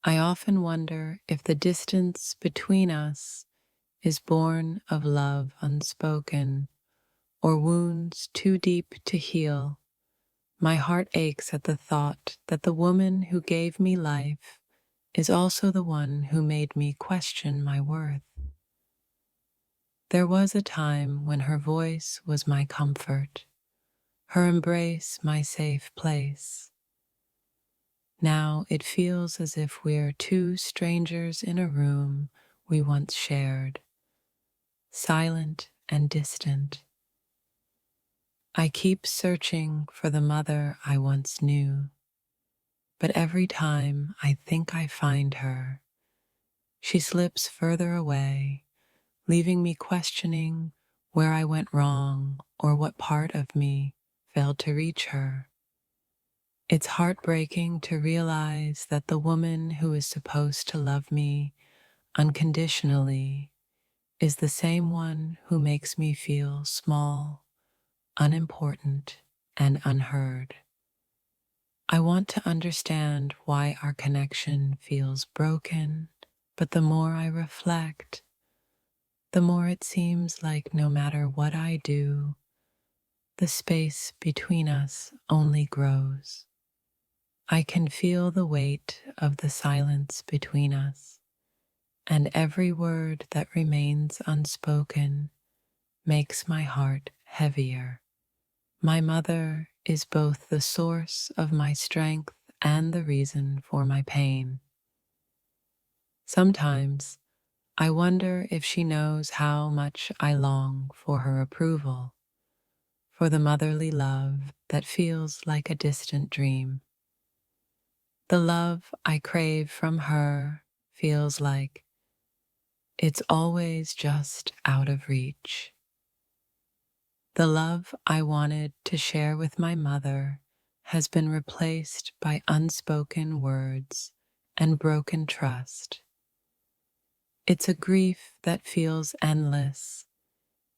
I often wonder if the distance between us is born of love unspoken or wounds too deep to heal. My heart aches at the thought that the woman who gave me life is also the one who made me question my worth. There was a time when her voice was my comfort, her embrace my safe place. Now it feels as if we're two strangers in a room we once shared, silent and distant. I keep searching for the mother I once knew, but every time I think I find her, she slips further away, leaving me questioning where I went wrong or what part of me failed to reach her. It's heartbreaking to realize that the woman who is supposed to love me unconditionally is the same one who makes me feel small, unimportant, and unheard. I want to understand why our connection feels broken, but the more I reflect, the more it seems like no matter what I do, the space between us only grows. I can feel the weight of the silence between us, and every word that remains unspoken makes my heart heavier. My mother is both the source of my strength and the reason for my pain. Sometimes I wonder if she knows how much I long for her approval, for the motherly love that feels like a distant dream. The love I crave from her feels like it's always just out of reach. The love I wanted to share with my mother has been replaced by unspoken words and broken trust. It's a grief that feels endless,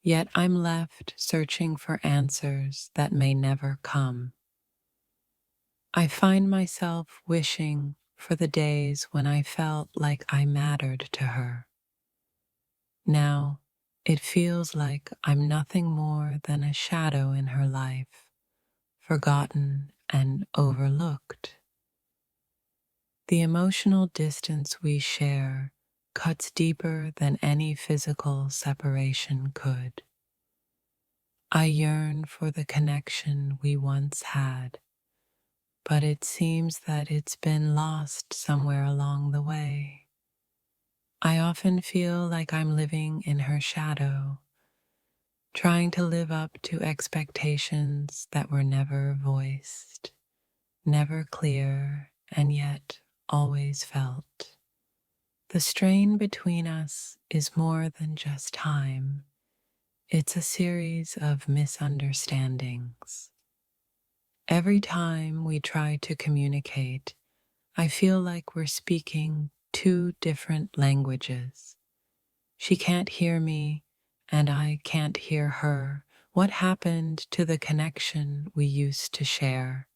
yet I'm left searching for answers that may never come. I find myself wishing for the days when I felt like I mattered to her. Now, it feels like I'm nothing more than a shadow in her life, forgotten and overlooked. The emotional distance we share cuts deeper than any physical separation could. I yearn for the connection we once had, but it seems that it's been lost somewhere along the way. I often feel like I'm living in her shadow, trying to live up to expectations that were never voiced, never clear, and yet always felt. The strain between us is more than just time. It's a series of misunderstandings. Every time we try to communicate, I feel like we're speaking two different languages. She can't hear me, and I can't hear her. What happened to the connection we used to share?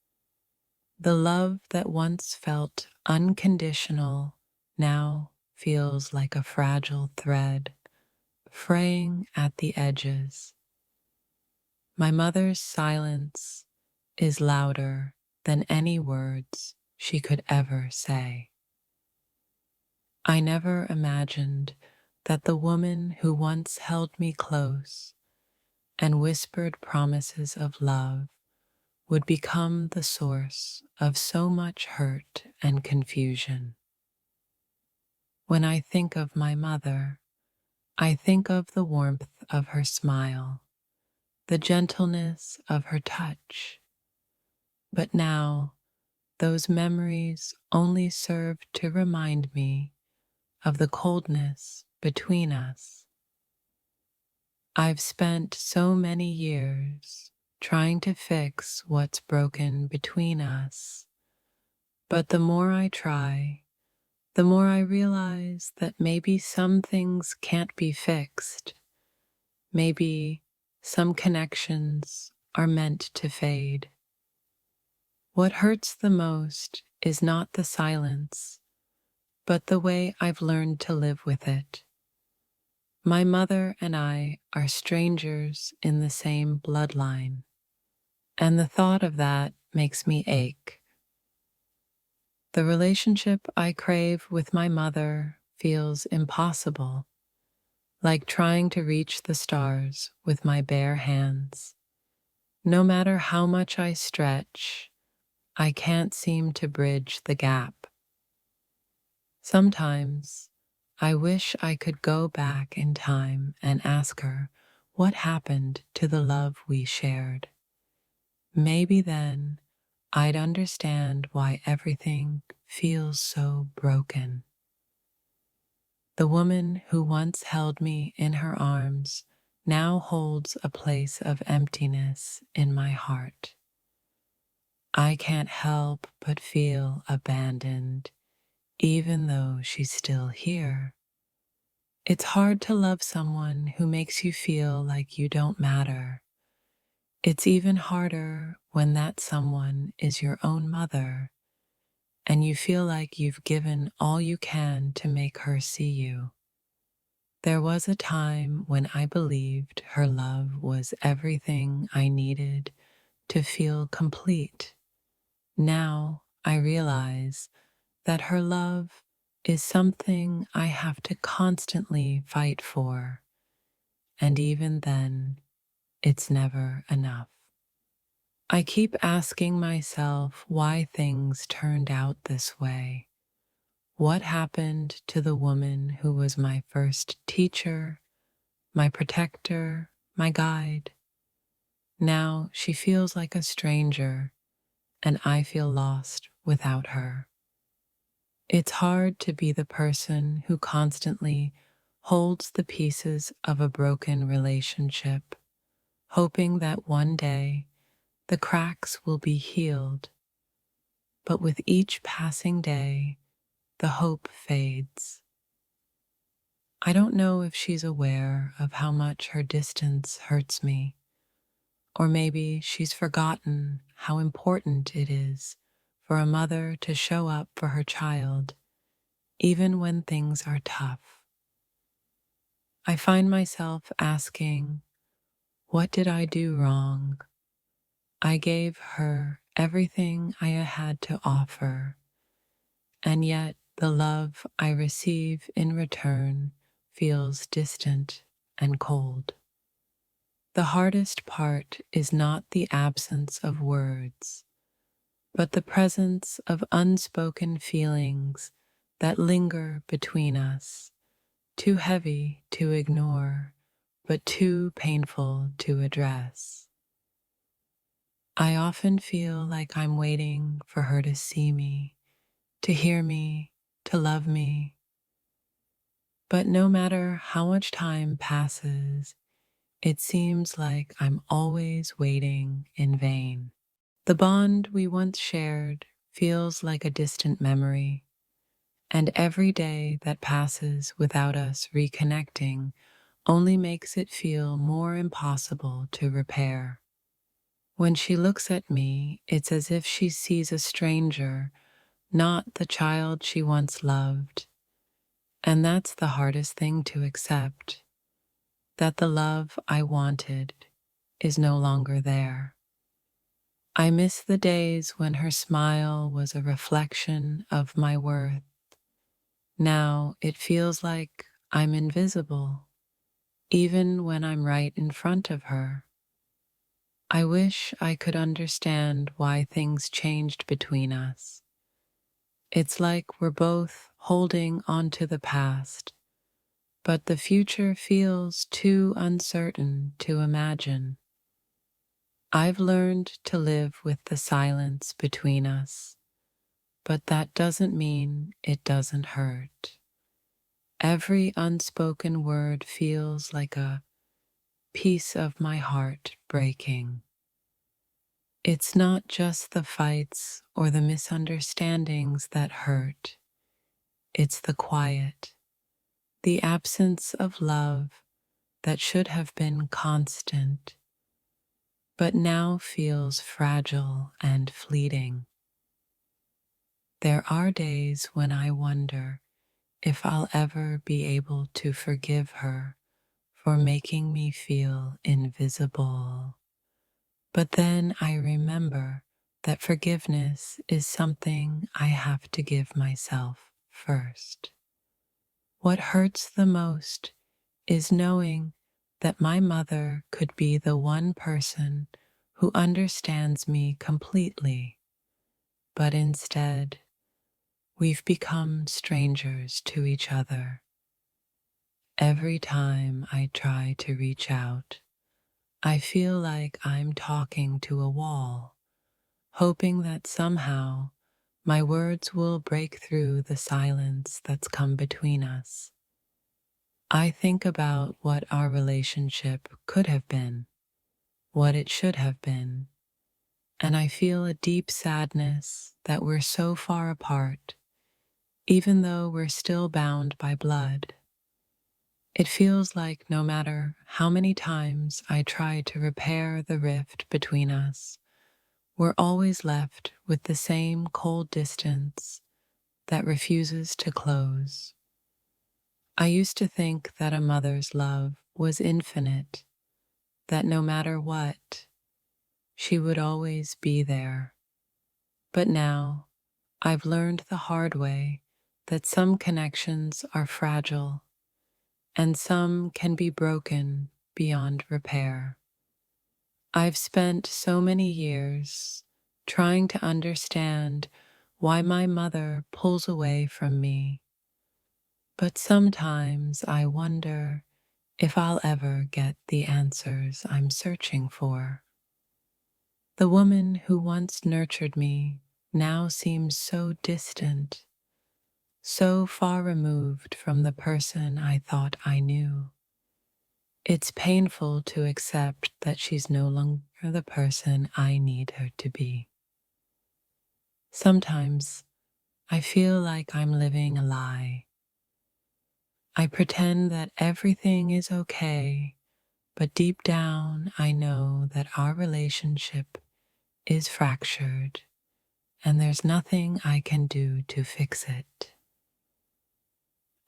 The love that once felt unconditional now feels like a fragile thread, fraying at the edges. My mother's silence is louder than any words she could ever say. I never imagined that the woman who once held me close and whispered promises of love would become the source of so much hurt and confusion. When I think of my mother, I think of the warmth of her smile, the gentleness of her touch. But now, those memories only serve to remind me of the coldness between us. I've spent so many years trying to fix what's broken between us, but the more I try, the more I realize that maybe some things can't be fixed. Maybe some connections are meant to fade. What hurts the most is not the silence, but the way I've learned to live with it. My mother and I are strangers in the same bloodline, and the thought of that makes me ache. The relationship I crave with my mother feels impossible, like trying to reach the stars with my bare hands. No matter how much I stretch, I can't seem to bridge the gap. Sometimes I wish I could go back in time and ask her what happened to the love we shared. Maybe then I'd understand why everything feels so broken. The woman who once held me in her arms now holds a place of emptiness in my heart. I can't help but feel abandoned, even though she's still here. It's hard to love someone who makes you feel like you don't matter. It's even harder when that someone is your own mother and you feel like you've given all you can to make her see you. There was a time when I believed her love was everything I needed to feel complete. Now I realize that her love is something I have to constantly fight for, and even then, it's never enough. I keep asking myself why things turned out this way. What happened to the woman who was my first teacher, my protector, my guide? Now she feels like a stranger, and I feel lost without her. It's hard to be the person who constantly holds the pieces of a broken relationship, hoping that one day the cracks will be healed. But with each passing day, the hope fades. I don't know if she's aware of how much her distance hurts me, or maybe she's forgotten how important it is for a mother to show up for her child, even when things are tough. I find myself asking, what did I do wrong? I gave her everything I had to offer, and yet the love I receive in return feels distant and cold. The hardest part is not the absence of words, but the presence of unspoken feelings that linger between us, too heavy to ignore, but too painful to address. I often feel like I'm waiting for her to see me, to hear me, to love me. But no matter how much time passes, it seems like I'm always waiting in vain. The bond we once shared feels like a distant memory, and every day that passes without us reconnecting only makes it feel more impossible to repair. When she looks at me, it's as if she sees a stranger, not the child she once loved. And that's the hardest thing to accept, that the love I wanted is no longer there. I miss the days when her smile was a reflection of my worth. Now it feels like I'm invisible, even when I'm right in front of her. I wish I could understand why things changed between us. It's like we're both holding onto the past, but the future feels too uncertain to imagine. I've learned to live with the silence between us, but that doesn't mean it doesn't hurt. Every unspoken word feels like a piece of my heart breaking. It's not just the fights or the misunderstandings that hurt. It's the quiet, the absence of love that should have been constant, but now feels fragile and fleeting. There are days when I wonder if I'll ever be able to forgive her for making me feel invisible. But then I remember that forgiveness is something I have to give myself first. What hurts the most is knowing that my mother could be the one person who understands me completely, but instead, we've become strangers to each other. Every time I try to reach out, I feel like I'm talking to a wall, hoping that somehow my words will break through the silence that's come between us. I think about what our relationship could have been, what it should have been, and I feel a deep sadness that we're so far apart, even though we're still bound by blood. It feels like no matter how many times I try to repair the rift between us, we're always left with the same cold distance that refuses to close. I used to think that a mother's love was infinite, that no matter what, she would always be there. But now, I've learned the hard way that some connections are fragile and some can be broken beyond repair. I've spent so many years trying to understand why my mother pulls away from me, but sometimes I wonder if I'll ever get the answers I'm searching for. The woman who once nurtured me now seems so distant, so far removed from the person I thought I knew. It's painful to accept that she's no longer the person I need her to be. Sometimes I feel like I'm living a lie. I pretend that everything is okay, but deep down I know that our relationship is fractured and there's nothing I can do to fix it.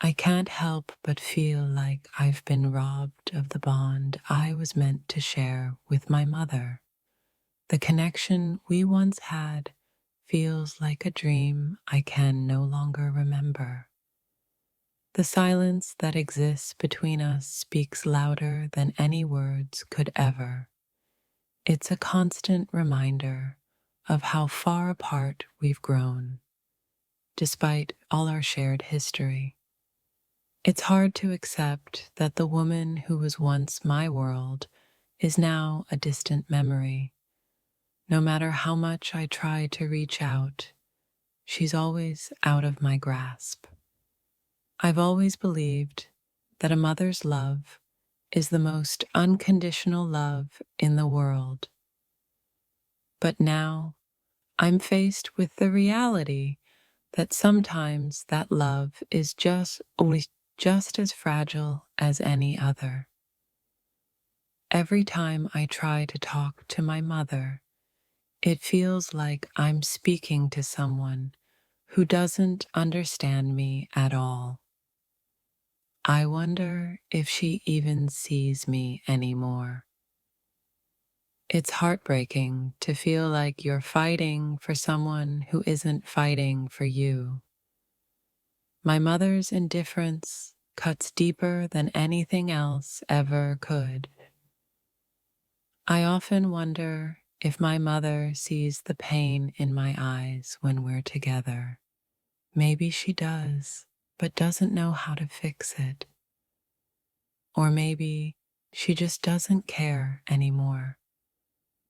I can't help but feel like I've been robbed of the bond I was meant to share with my mother. The connection we once had feels like a dream I can no longer remember. The silence that exists between us speaks louder than any words could ever. It's a constant reminder of how far apart we've grown, despite all our shared history. It's hard to accept that the woman who was once my world is now a distant memory. No matter how much I try to reach out, she's always out of my grasp. I've always believed that a mother's love is the most unconditional love in the world. But now I'm faced with the reality that sometimes that love is just as fragile as any other. Every time I try to talk to my mother, it feels like I'm speaking to someone who doesn't understand me at all. I wonder if she even sees me anymore. It's heartbreaking to feel like you're fighting for someone who isn't fighting for you. My mother's indifference cuts deeper than anything else ever could. I often wonder if my mother sees the pain in my eyes when we're together. Maybe she does, but doesn't know how to fix it. Or maybe she just doesn't care anymore.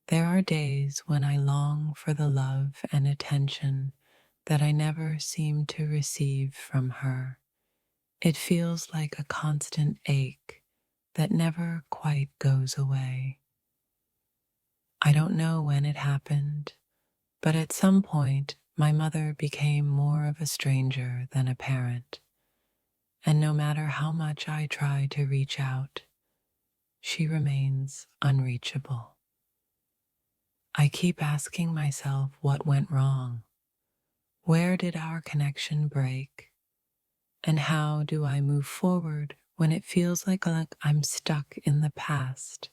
There are days when I long for the love and attention that I never seem to receive from her. It feels like a constant ache that never quite goes away. I don't know when it happened, but at some point my mother became more of a stranger than a parent, and no matter how much I try to reach out, she remains unreachable. I keep asking myself what went wrong. Where did our connection break? And how do I move forward when it feels like I'm stuck in the past?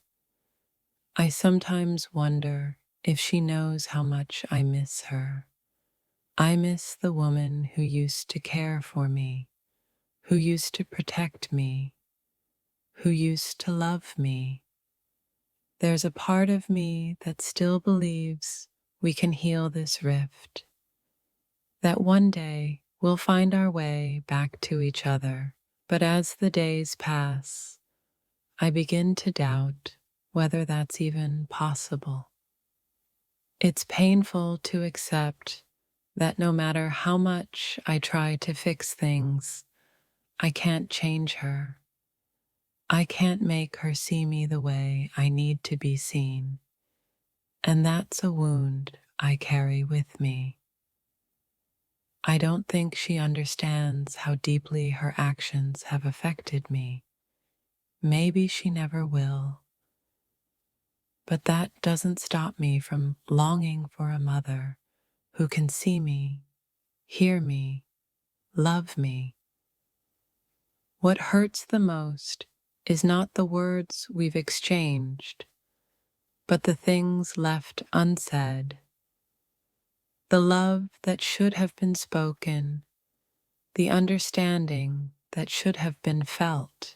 I sometimes wonder if she knows how much I miss her. I miss the woman who used to care for me, who used to protect me, who used to love me. There's a part of me that still believes we can heal this rift, that one day we'll find our way back to each other. But as the days pass, I begin to doubt whether that's even possible. It's painful to accept that no matter how much I try to fix things, I can't change her. I can't make her see me the way I need to be seen. And that's a wound I carry with me. I don't think she understands how deeply her actions have affected me. Maybe she never will. But that doesn't stop me from longing for a mother who can see me, hear me, love me. What hurts the most is not the words we've exchanged, but the things left unsaid. The love that should have been spoken, the understanding that should have been felt.